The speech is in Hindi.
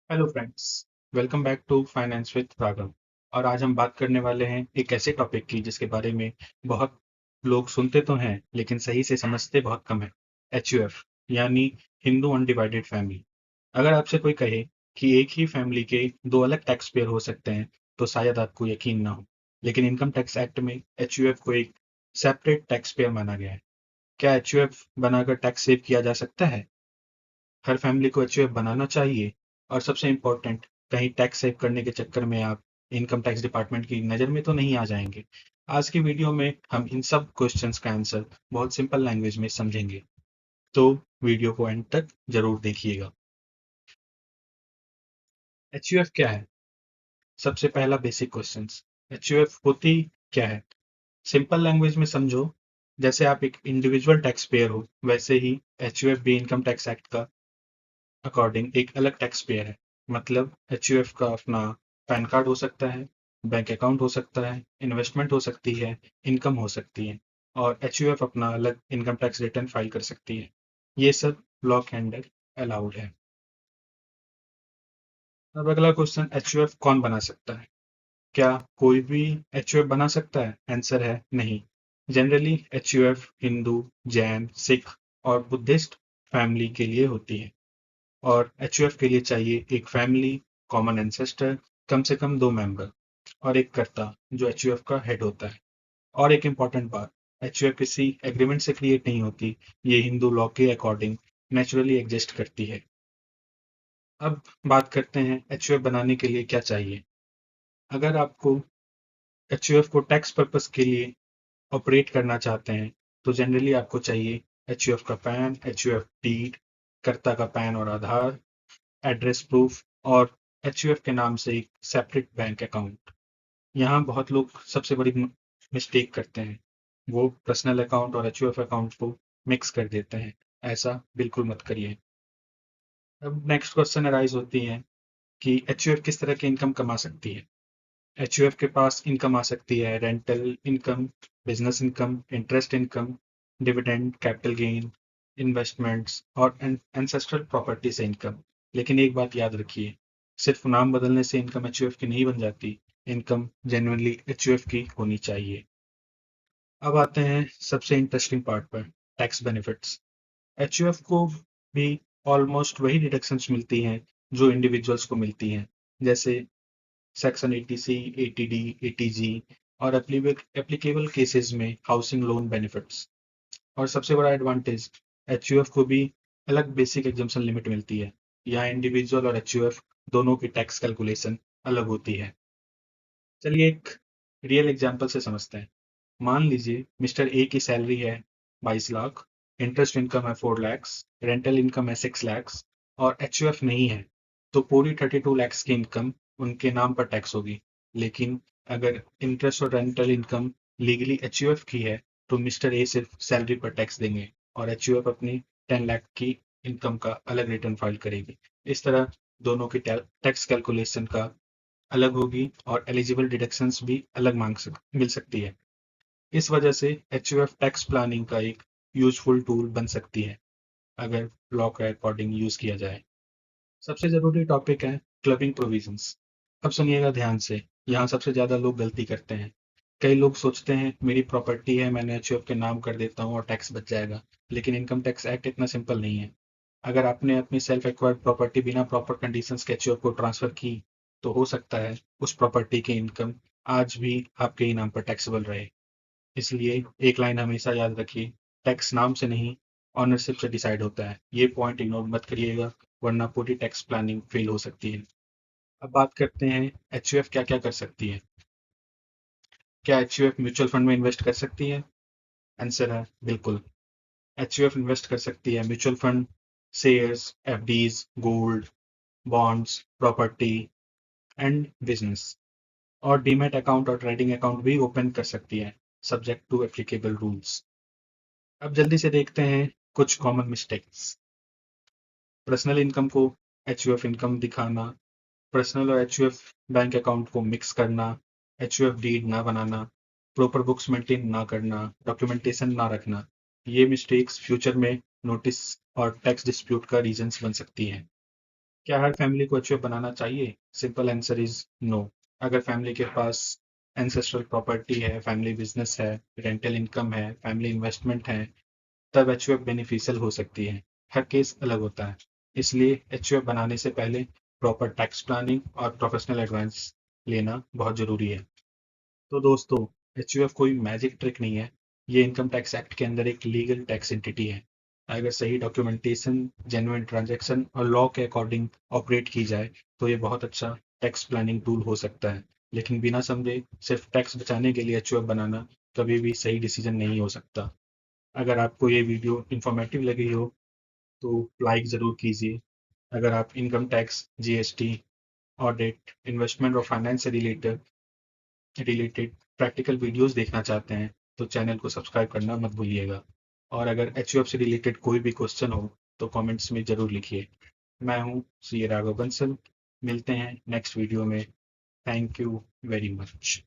Hello friends. Welcome back to finance with Raghav. और आज हम बात करने वाले हैं एक ऐसे टॉपिक की जिसके बारे में बहुत लोग सुनते तो हैं लेकिन सही से समझते बहुत कम है। एचयूएफ यानी हिंदू अनडिवाइडेड फैमिली। अगर आपसे कोई कहे कि एक ही फैमिली के दो अलग टैक्स पेयर हो सकते हैं तो शायद आपको यकीन ना हो, लेकिन इनकम टैक्स एक्ट में एचयूएफ को एक सेपरेट टैक्स पेयर माना गया है। क्या एचयूएफ बनाकर टैक्स सेव किया जा सकता है? हर फैमिली को एचयूएफ बनाना चाहिए। और सबसे इम्पोर्टेंट, कहीं टैक्स सेव करने के चक्कर में आप इनकम टैक्स डिपार्टमेंट की नज़र में तो नहीं आ जाएंगे। आज की वीडियो में हम इन सब क्वेश्चंस का आंसर बहुत सिंपल लैंग्वेज में समझेंगे, तो वीडियो को एंड तक जरूर देखिएगा। एचयूएफ क्या है? सबसे पहला बेसिक क्वेश्चन, एचयूएफ होती क्या है? सिंपल लैंग्वेज में समझो, जैसे आप एक इंडिविजुअल टैक्स पेयर हो वैसे ही एचयूएफ भी इनकम टैक्स एक्ट का अकॉर्डिंग एक अलग टैक्स पेयर है। मतलब एचयूएफ का अपना पैन कार्ड हो सकता है, बैंक अकाउंट हो सकता है, इन्वेस्टमेंट हो सकती है, इनकम हो सकती है, और एचयूएफ अपना अलग इनकम टैक्स रिटर्न फाइल कर सकती है। ये सब लॉ के अंडर अलाउड है। अब अगला क्वेश्चन, एचयूएफ कौन बना सकता है? क्या कोई भी एचयूएफ बना सकता है? आंसर है नहीं। जनरली एचयूएफ हिंदू, जैन, सिख और बुद्धिस्ट फैमिली के लिए होती है। और एचयूएफ के लिए चाहिए एक फैमिली, कॉमन एंसेस्टर, कम से कम 2 मेंबर और एक कर्ता जो एचयूएफ का हेड होता है। और एक इम्पॉर्टेंट बात, एचयूएफ किसी एग्रीमेंट से क्रिएट नहीं होती, ये हिंदू लॉ के अकॉर्डिंग नेचुरली एग्जिस्ट करती है। अब बात करते हैं एचयूएफ बनाने के लिए क्या चाहिए। अगर आपको एचयूएफ को टैक्स पर्पस के लिए ऑपरेट करना चाहते हैं तो जनरली आपको चाहिए एचयूएफ का पैन, एचयूएफ डीड, कर्ता का पैन और आधार, एड्रेस प्रूफ और एचयूएफ के नाम से एक सेपरेट बैंक अकाउंट। यहाँ बहुत लोग सबसे बड़ी मिस्टेक करते हैं, वो पर्सनल अकाउंट और एचयूएफ अकाउंट को मिक्स कर देते हैं। ऐसा बिल्कुल मत करिए। अब नेक्स्ट क्वेश्चन अराइज होती है कि एचयूएफ किस तरह की इनकम कमा सकती है। एचयूएफ के पास इनकम आ सकती है rental income, business income, interest income, dividend, capital gain, investments और एंसेस्ट्रल प्रॉपर्टी से इनकम। लेकिन एक बात याद रखिए, सिर्फ नाम बदलने से इनकम एचयूएफ की नहीं बन जाती। इनकम जेन्युइनली एचयूएफ की होनी चाहिए। अब आते हैं सबसे इंटरेस्टिंग पार्ट पर, टैक्स बेनिफिट्स। एचयूएफ को भी ऑलमोस्ट वही डिडक्शंस मिलती हैं जो इंडिविजुअल्स को मिलती हैं, जैसे सेक्शन 80C, 80D, 80G और एप्लीकेबल केसेस में हाउसिंग लोन बेनिफिट्स। और सबसे बड़ा एडवांटेज, एचयूएफ को भी अलग बेसिक एग्जम्पशन लिमिट मिलती है। यहाँ इंडिविजुअल और एचयूएफ दोनों की टैक्स कैलकुलेशन अलग होती है। चलिए एक रियल एग्जांपल से समझते हैं। मान लीजिए मिस्टर ए की सैलरी है 22 लाख, इंटरेस्ट इनकम है 4 lakhs, रेंटल इनकम है 6 lakhs और एचयूएफ नहीं है, तो पूरी 32 lakhs की इनकम उनके नाम पर टैक्स होगी। लेकिन अगर इंटरेस्ट और रेंटल इनकम लीगली एचयूएफ की है तो मिस्टर ए सिर्फ सैलरी पर टैक्स देंगे और एचयूएफ अपनी 10 लाख की इनकम का अलग रिटर्न फाइल करेगी। इस तरह दोनों की टैक्स कैलकुलेशन का अलग होगी और एलिजिबल डिडक्शंस भी अलग मिल सकती है। इस वजह से एचयूएफ टैक्स प्लानिंग का एक यूजफुल टूल बन सकती है अगर लॉ के अकॉर्डिंग यूज किया जाए। सबसे जरूरी टॉपिक है क्लबिंग प्रोविजंस। अब सुनिएगा ध्यान से, यहाँ सबसे ज्यादा लोग गलती करते हैं। कई लोग सोचते हैं मेरी प्रॉपर्टी है, मैंने एचयूएफ के नाम कर देता हूँ और टैक्स बच जाएगा। लेकिन इनकम टैक्स एक्ट इतना सिंपल नहीं है। अगर आपने अपनी सेल्फ एक्वायर्ड प्रॉपर्टी बिना प्रॉपर कंडीशंस के एचयूएफ को ट्रांसफर की तो हो सकता है उस प्रॉपर्टी की इनकम आज भी आपके ही नाम पर टैक्सेबल रहे। इसलिए एक लाइन हमेशा याद रखिए, टैक्स नाम से नहीं, ऑनरशिप से डिसाइड होता है। ये पॉइंट इग्नोर मत करिएगा, वरना पूरी टैक्स प्लानिंग फेल हो सकती है। अब बात करते हैं एचयूएफ क्या क्या कर सकती है। क्या एचयूएफ म्यूचुअल फंड में इन्वेस्ट कर सकती है? आंसर है बिल्कुल। एचयूएफ इन्वेस्ट कर सकती है mutual fund, shares, FDs, gold, bonds, property and business. और डीमैट अकाउंट और ट्रेडिंग अकाउंट भी ओपन कर सकती है, सब्जेक्ट टू एप्लीकेबल रूल्स। अब जल्दी से देखते हैं कुछ कॉमन मिस्टेक्स। पर्सनल इनकम को एचयूएफ इनकम दिखाना, पर्सनल और एचयूएफ बैंक अकाउंट को मिक्स करना, एचयूएफ डीड ना बनाना, प्रॉपर बुक्स मेंटेन ना करना, डॉक्यूमेंटेशन ना रखना। ये मिस्टेक्स फ्यूचर में नोटिस और टैक्स डिस्प्यूट का रीजंस बन सकती हैं। क्या हर फैमिली को एचयूएफ बनाना चाहिए? Simple answer is no. अगर फैमिली के पास एंसेस्ट्रल प्रॉपर्टी है, फैमिली बिजनेस है, रेंटल इनकम है, फैमिली इन्वेस्टमेंट है, तब एचयूएफ बेनिफिशियल हो सकती है। हर केस अलग होता है। इसलिए एचयूएफ बनाने से पहले प्रॉपर टैक्स प्लानिंग और प्रोफेशनल एडवाइस लेना बहुत जरूरी है। तो दोस्तों, एचयूएफ कोई मैजिक ट्रिक नहीं है। ये इनकम टैक्स एक्ट के अंदर एक लीगल टैक्स एंटिटी है। अगर सही डॉक्यूमेंटेशन, जेन्युइन ट्रांजैक्शन और लॉ के अकॉर्डिंग ऑपरेट की जाए तो ये बहुत अच्छा टैक्स प्लानिंग टूल हो सकता है। लेकिन बिना समझे सिर्फ टैक्स बचाने के लिए एचयूएफ बनाना कभी भी सही डिसीजन नहीं हो सकता। अगर आपको ये वीडियो इंफॉर्मेटिव लगी हो तो लाइक ज़रूर कीजिए। अगर आप income tax, GST, audit, investment और फाइनेंस से रिलेटेड प्रैक्टिकल वीडियोस देखना चाहते हैं तो चैनल को सब्सक्राइब करना मत भूलिएगा। और अगर एचयूएफ से रिलेटेड कोई भी क्वेश्चन हो तो कमेंट्स में ज़रूर लिखिए। मैं हूँ सी राघव बंसल। मिलते हैं नेक्स्ट वीडियो में। Thank you very much.